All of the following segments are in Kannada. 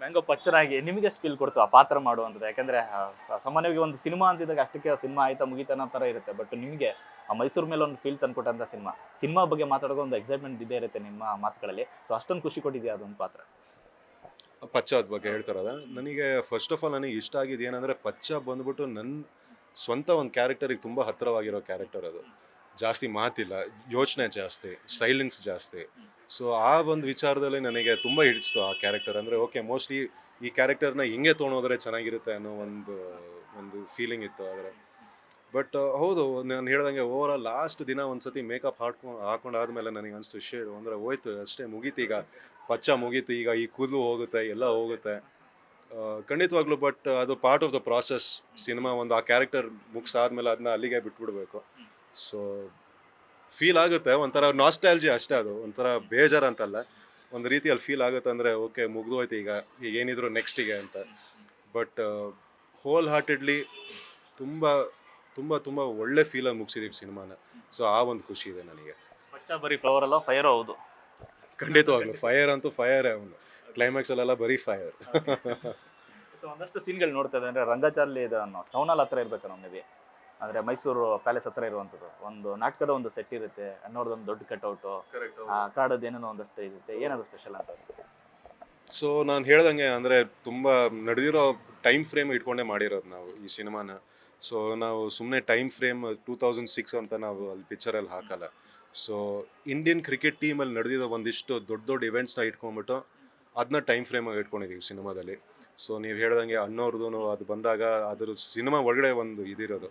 ಮ್ಯಾಂಗೋ ಪಚ್ಚರಾಗಿ ನಿಮಗೆ ಎಷ್ಟು ಫೀಲ್ ಕೊಡ್ತು ಆ ಪಾತ್ರ ಮಾಡುವಂಥದ್ದು? ಯಾಕಂದ್ರೆ ಸಾಮಾನ್ಯವಾಗಿ ಒಂದು ಸಿನಿಮಾ ಅಂತಿದ್ದಾಗ ಅಷ್ಟಕ್ಕೆ ಸಿನಿಮಾ ಆಯ್ತಾ ಮುಗಿತಾ ಅನ್ನೋ ಥರ ಇರುತ್ತೆ. ಬಟ್ ನಿಮಗೆ ಆ ಮೈಸೂರು ಮೇಲೆ ಒಂದು ಫೀಲ್ ತಂದ್ಕೊಟ್ಟಂಥ ಸಿನಿಮಾ ಬಗ್ಗೆ ಮಾತಾಡೋ ಒಂದು ಎಕ್ಸೈಟ್ಮೆಂಟ್ ಇದ್ದೇ ಇರುತ್ತೆ ನಿಮ್ಮ ಮಾತುಗಳಲ್ಲಿ. ಸೊ ಅಷ್ಟೊಂದು ಖುಷಿ ಕೊಟ್ಟಿದೆಯಾ ಅದೊಂದು ಪಾತ್ರ? ಪಚ್ಚ ಅದ್ ಬಗ್ಗೆ ಹೇಳ್ತಾರದ ನನಗೆ ಫಸ್ಟ್ ಆಫ್ ಆಲ್ ನನಗೆ ಇಷ್ಟ ಆಗಿದ್ದು ಏನಂದ್ರೆ ಪಚ್ಚ ಬಂದ್ಬಿಟ್ಟು ನನ್ನ ಸ್ವಂತ ಒಂದು ಕ್ಯಾರೆಕ್ಟರಿಗೆ ತುಂಬ ಹತ್ತಿರವಾಗಿರೋ ಕ್ಯಾರೆಕ್ಟರ್ ಅದು. ಜಾಸ್ತಿ ಮಾತಿಲ್ಲ, ಯೋಚನೆ ಜಾಸ್ತಿ, ಸೈಲೆನ್ಸ್ ಜಾಸ್ತಿ. ಸೊ ಆ ಒಂದು ವಿಚಾರದಲ್ಲಿ ನನಗೆ ತುಂಬ ಹಿಡಿಸ್ತು ಆ ಕ್ಯಾರೆಕ್ಟರ್. ಅಂದರೆ ಓಕೆ, ಮೋಸ್ಟ್ಲಿ ಈ ಕ್ಯಾರೆಕ್ಟರ್ನ ಹಿಂಗೆ ತೊಗೊಂಡೋದ್ರೆ ಚೆನ್ನಾಗಿರುತ್ತೆ ಅನ್ನೋ ಒಂದು ಒಂದು ಫೀಲಿಂಗ್ ಇತ್ತು. ಆದರೆ ಬಟ್ ಹೌದು, ನಾನು ಹೇಳ್ದಂಗೆ ಓವರ್ ಆಲ್ ಲಾಸ್ಟ್ ದಿನ ಒಂದ್ಸತಿ ಮೇಕಪ್ ಹಾಕೊಂಡಾದ್ಮೇಲೆ ನನಗೆ ಅನಿಸ್ತು ಶೇಡ್ ಅಂದರೆ ಹೋಯ್ತು ಅಷ್ಟೇ, ಮುಗೀತು ಈಗ, ಪಚ್ಚ ಮುಗೀತು ಈಗ, ಈ ಕೂದಲು ಹೋಗುತ್ತೆ, ಎಲ್ಲ ಹೋಗುತ್ತೆ. ಖಂಡಿತವಾಗ್ಲೂ. ಬಟ್ ಅದು part of the process. Cinema ಒಂದು ಆ ಕ್ಯಾರೆಕ್ಟರ್ ಮುಗಿಸಾದ್ಮೇಲೆ ಅದನ್ನ ಅಲ್ಲಿಗೆ ಬಿಟ್ಬಿಡ್ಬೇಕು. ಸೊ ಫೀಲ್ ಆಗುತ್ತೆ, ಒಂಥರ ನಾಸ್ಟಾಲಜಿ ಅಷ್ಟೇ, ಅದು ಒಂಥರ ಬೇಜಾರು ಅಂತಲ್ಲ, ಒಂದು ರೀತಿಯಲ್ಲಿ ಫೀಲ್ ಆಗುತ್ತೆ. ಅಂದರೆ ಓಕೆ ಮುಗ್ದು ಹೋಯ್ತು ಈಗ ಏನಿದ್ರು ನೆಕ್ಸ್ಟಿಗೆ ಅಂತ. ಬಟ್ ಹೋಲ್ ಹಾರ್ಟೆಡ್ಲಿ ತುಂಬ ತುಂಬ ತುಂಬ ಒಳ್ಳೆ ಫೀಲಲ್ಲಿ ಮುಗಿಸಿದೀವಿ ಸಿನಿಮಾನ. ಸೊ ಆ ಒಂದು ಖುಷಿ ಇದೆ ನನಗೆ. ಪಚ್ಚ ಬರೀ ಫ್ಲವರ್ ಅಲ್ಲ, ಫೈರ್ ಹೌದು. ಖಂಡಿತವಾಗ್ಲು ಫೈರ್ ಅಂತೂ ಫೈರೇ. ಅವನು ಕ್ಲೈಮ್ಯಾಕ್ಸ್ ಅಲ್ಲೆಲ್ಲ ಬರೀ ಫೈರ್. ಸೊ ಒಂದಷ್ಟು ಸೀನ್ಗಳು ನೋಡ್ತಾ ಇದೆ ಅಂದರೆ ರಂಗಚಾರ್ಲಿ ಇದು ಅನ್ನೋ ಟೌನಲ್ಲಿ ಹತ್ರ ಇರ್ಬೇಕು ನಮ್ಮ ಮೇ ಬಿ, ಅಂದರೆ ಮೈಸೂರು ಪ್ಯಾಲೇಸ್ ಹತ್ರ ಇರುವಂಥದ್ದು ಒಂದು ನಾಟಕದ ಒಂದು ಸೆಟ್ ಇರುತ್ತೆ, ಅನ್ನೋದೊಂದು ದೊಡ್ಡ ಕಟ್ಔಟು, ಕಾಡೋದು ಏನೇನೋ ಒಂದಷ್ಟು ಇರುತ್ತೆ. ಏನದು ಸ್ಪೆಷಲ್ ಅಂತ? ಸೊ ನಾನು ಹೇಳ್ದಂಗೆ ಅಂದರೆ ತುಂಬ ನಡೆದಿರೋ ಟೈಮ್ ಫ್ರೇಮ್ ಇಟ್ಕೊಂಡೇ ಮಾಡಿರೋದು ನಾವು ಈ ಸಿನಿಮಾನ. ಸೊ ನಾವು ಸುಮ್ಮನೆ ಟೈಮ್ ಫ್ರೇಮ್ 2006 ಅಂತ ನಾವು ಅಲ್ಲಿ ಪಿಕ್ಚರಲ್ಲಿ ಹಾಕಲ್ಲ. ಸೊ ಇಂಡಿಯನ್ ಕ್ರಿಕೆಟ್ ಟೀಮಲ್ಲಿ ನಡೆದಿರೋ ಒಂದಿಷ್ಟು ದೊಡ್ಡ ದೊಡ್ಡ ಇವೆಂಟ್ಸ್ನ ಇಟ್ಕೊಂಡ್ಬಿಟ್ಟು ಅದನ್ನ ಟೈಮ್ ಫ್ರೇಮಾಗಿ ಇಟ್ಕೊಂಡಿದ್ದೀವಿ ಸಿನಿಮಾದಲ್ಲಿ. ಸೊ ನೀವು ಹೇಳ್ದಂಗೆ ಅನ್ನೋರ್ದು ಅದು ಬಂದಾಗ ಅದ್ರ ಸಿನಿಮಾ ಒಳಗಡೆ ಒಂದು ಇದಿರೋದು.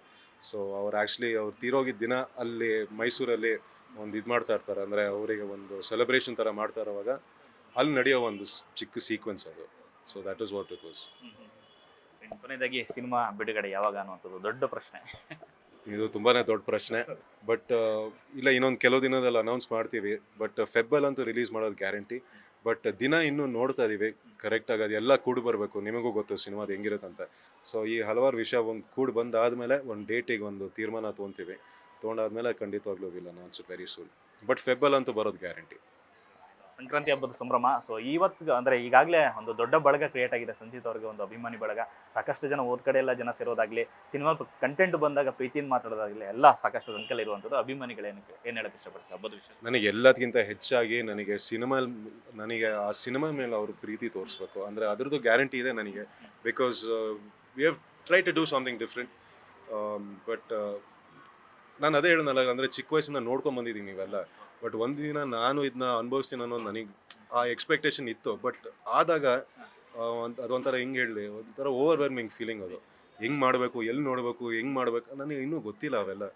ಸೊ ಅವ್ರು ಆ್ಯಕ್ಚುಲಿ ಅವ್ರು ತೀರೋಗಿದ್ದ ದಿನ ಅಲ್ಲಿ ಮೈಸೂರಲ್ಲಿ ಒಂದು ಇದು ಮಾಡ್ತಾ ಇರ್ತಾರೆ, ಅಂದರೆ ಅವರಿಗೆ ಒಂದು ಸೆಲೆಬ್ರೇಷನ್ ಥರ ಮಾಡ್ತಾ ಇರೋವಾಗ ಅಲ್ಲಿ ನಡೆಯೋ ಒಂದು ಚಿಕ್ಕ ಸೀಕ್ವೆನ್ಸ್ ಅದು. So that is what it was. ಕೊನೆಯದಾಗಿ ಸಿನಿಮಾ ಬಿಡುಗಡೆ ಯಾವಾಗ ಅನ್ನುವಂಥದ್ದು ದೊಡ್ಡ ಪ್ರಶ್ನೆ. ಇದು ತುಂಬಾ ದೊಡ್ಡ ಪ್ರಶ್ನೆ. ಬಟ್ ಇಲ್ಲ, ಇನ್ನೊಂದು ಕೆಲವು ದಿನದಲ್ಲಿ ಅನೌನ್ಸ್ ಮಾಡ್ತೀವಿ. ಬಟ್ ಫೆಬ್ಬಲ್ಲಂತೂ ರಿಲೀಸ್ ಮಾಡೋದು ಗ್ಯಾರಂಟಿ. ಬಟ್ ದಿನ ಇನ್ನೂ ನೋಡ್ತಾ ಇದ್ದೀವಿ ಕರೆಕ್ಟಾಗಿ, ಅದೆಲ್ಲ ಕೂಡಿ ಬರಬೇಕು. ನಿಮಗೂ ಗೊತ್ತು ಸಿನಿಮಾದ ಹೆಂಗಿರುತ್ತಂತ. ಸೊ ಈ ಹಲವಾರು ವಿಷಯ ಒಂದು ಕೂಡಿ ಬಂದಾದಮೇಲೆ ಒಂದು ಡೇಟಿಗೆ ಒಂದು ತೀರ್ಮಾನ ತೊಗೊತೀವಿ. ತೊಗೊಂಡಾದ್ಮೇಲೆ ಖಂಡಿತವಾಗ್ಲೂ will announce it very soon. But ಫೆಬ್ಬಲ್ಲಂತೂ ಬರೋದು ಗ್ಯಾರಂಟಿ. ಸಂಕ್ರಾಂತಿ ಹಬ್ಬದ ಸಂಭ್ರಮ. ಸೊ ಇವತ್ತು ಅಂದರೆ ಈಗಾಗಲೇ ಒಂದು ದೊಡ್ಡ ಬಳಗ ಕ್ರಿಯೇಟ್ ಆಗಿದೆ ಸಂಜಿತ್ ಅವ್ರಿಗೆ, ಒಂದು ಅಭಿಮಾನಿ ಬಳಗ. ಸಾಕಷ್ಟು ಜನ ಓದ್ ಕಡೆ ಎಲ್ಲ ಜನ ಸೇರೋದಾಗಲಿ, ಸಿನಿಮಾ ಕಂಟೆಂಟ್ ಬಂದಾಗ ಪ್ರೀತಿಯಿಂದ ಮಾತಾಡೋದಾಗಲಿ ಎಲ್ಲ ಸಾಕಷ್ಟು ಸಂಖ್ಯೆಯಲ್ಲಿ ಇರುವಂಥದ್ದು. ಅಭಿಮಾನಿಗಳೇನಕ್ಕೆ ಏನು ಹೇಳಕ್ಕೆ ಇಷ್ಟಪಡ್ತಾರೆ ಹಬ್ಬದ ವಿಷಯ? ನನಗೆ ಎಲ್ಲದಕ್ಕಿಂತ ಹೆಚ್ಚಾಗಿ ನನಗೆ ಆ ಸಿನಿಮಾ ಮೇಲೆ ಅವರು ಪ್ರೀತಿ ತೋರಿಸ್ಬೇಕು. ಅಂದರೆ ಅದ್ರದ್ದು ಗ್ಯಾರಂಟಿ ಇದೆ ನನಗೆ. Because we have try to do something different. But ನಾನು ಅದೇ ಹೇಳೋಣಲ್ಲ, ಅಂದರೆ ಚಿಕ್ಕ ವಯಸ್ಸಿಂದ ನೋಡ್ಕೊಂಡು ಬಂದಿದ್ದೀನಿ ನೀವೆಲ್ಲ. ಬಟ್ ಒಂದು ದಿನ ನಾನು ಇದನ್ನ ಅನುಭವಿಸ್ತೀನಿ ಅನ್ನೋದು ನನಗೆ ಆ ಎಕ್ಸ್ಪೆಕ್ಟೇಷನ್ ಇತ್ತು. ಬಟ್ ಆದಾಗ ಅದೊಂಥರ ಹೆಂಗೆ ಹೇಳಲಿ, ಒಂಥರ ಓವರ್ವೆಲ್ಮಿಂಗ್ ಫೀಲಿಂಗ್ ಅದು. ಹೆಂಗೆ ಮಾಡಬೇಕು, ಎಲ್ಲಿ ನೋಡಬೇಕು, ಹೆಂಗೆ ಮಾಡಬೇಕು ನನಗೆ ಇನ್ನೂ ಗೊತ್ತಿಲ್ಲ ಅವೆಲ್ಲ.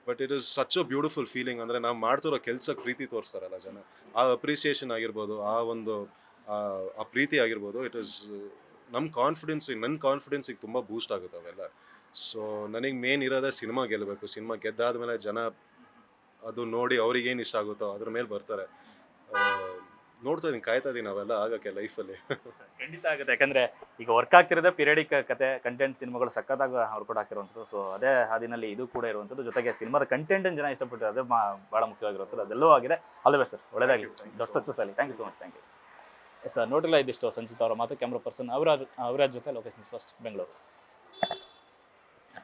But it is such a beautiful feeling. ಅಂದರೆ ನಾವು ಮಾಡ್ತಿರೋ ಕೆಲ್ಸಕ್ಕೆ ಪ್ರೀತಿ ತೋರಿಸ್ತಾರಲ್ಲ ಜನ, ಆ ಅಪ್ರಿಸಿಯೇಷನ್ ಆಗಿರ್ಬೋದು, ಆ ಒಂದು ಆ ಪ್ರೀತಿ ಆಗಿರ್ಬೋದು, ಇಟ್ ಇಸ್ ನನ್ನ ಕಾನ್ಫಿಡೆನ್ಸಿಗೆ ತುಂಬ ಬೂಸ್ಟ್ ಆಗುತ್ತೆ ಅವೆಲ್ಲ. ಸೊ ನನಗೆ ಮೇನ್ ಇರೋದೇ ಸಿನಿಮಾ ಗೆಲ್ಲಬೇಕು. ಸಿನಿಮಾ ಗೆದ್ದಾದ್ಮೇಲೆ ಜನ ಅದು ನೋಡಿ ಅವ್ರಿಗೇನು ಇಷ್ಟ ಆಗುತ್ತೋ ಅದ್ರ ಮೇಲೆ ಬರ್ತಾರೆ. ನೋಡ್ತಾ ಇದ್ದೀನಿ, ಕಾಯ್ತಾ ಇದ್ದೀನಿ ಅವೆಲ್ಲ ಆಗೋಕ್ಕೆ ಲೈಫಲ್ಲಿ. ಖಂಡಿತ ಆಗುತ್ತೆ. ಯಾಕಂದರೆ ಈಗ ವರ್ಕ್ ಆಗ್ತಿರೋದೇ ಪಿರಿಯಡಿಕ್ ಕತೆ ಕಂಟೆಂಟ್ ಸಿನಿಮಾಗಳು ಸಖತ್ತಾಗಿ ವರ್ಕೌಟ್ ಆಗ್ತಿರುವಂಥದ್ದು. ಸೊ ಅದೇ ಹಾದಿನಲ್ಲಿ ಇದು ಕೂಡ ಇರುವಂಥದ್ದು. ಜೊತೆಗೆ ಸಿನಿಮಾದ ಕಂಟೆಂಟನ್ನು ಜನ ಇಷ್ಟಪಟ್ಟು ಅದೇ ಭಾಳ ಮುಖ್ಯವಾಗಿರುವಂಥದ್ದು. ಅದೆಲ್ಲವೂ ಆಗಿದೆ. ಆಲ್ ದ ಬೆಸ್ಟ್ ಸರ್, ಒಳ್ಳೆಯದಾಗಿ ದೊಡ್ಡ ಸಕ್ಸಸ್ ಆಗಲಿ. Thank you so much. Thank you sir. ನೋಡಿಲ್ಲ ಇದಿಷ್ಟು ಸಂಚಿತ್ ಅವರ ಮಾತು. ಕ್ಯಾಮ್ರಾ ಪರ್ಸನ್ ಅವರಾಜ್ ಜೊತೆ ಲೋಕೇಶ್ ನ್ಯೂಸ್ ಫಸ್ಟ್, ಬೆಂಗಳೂರು.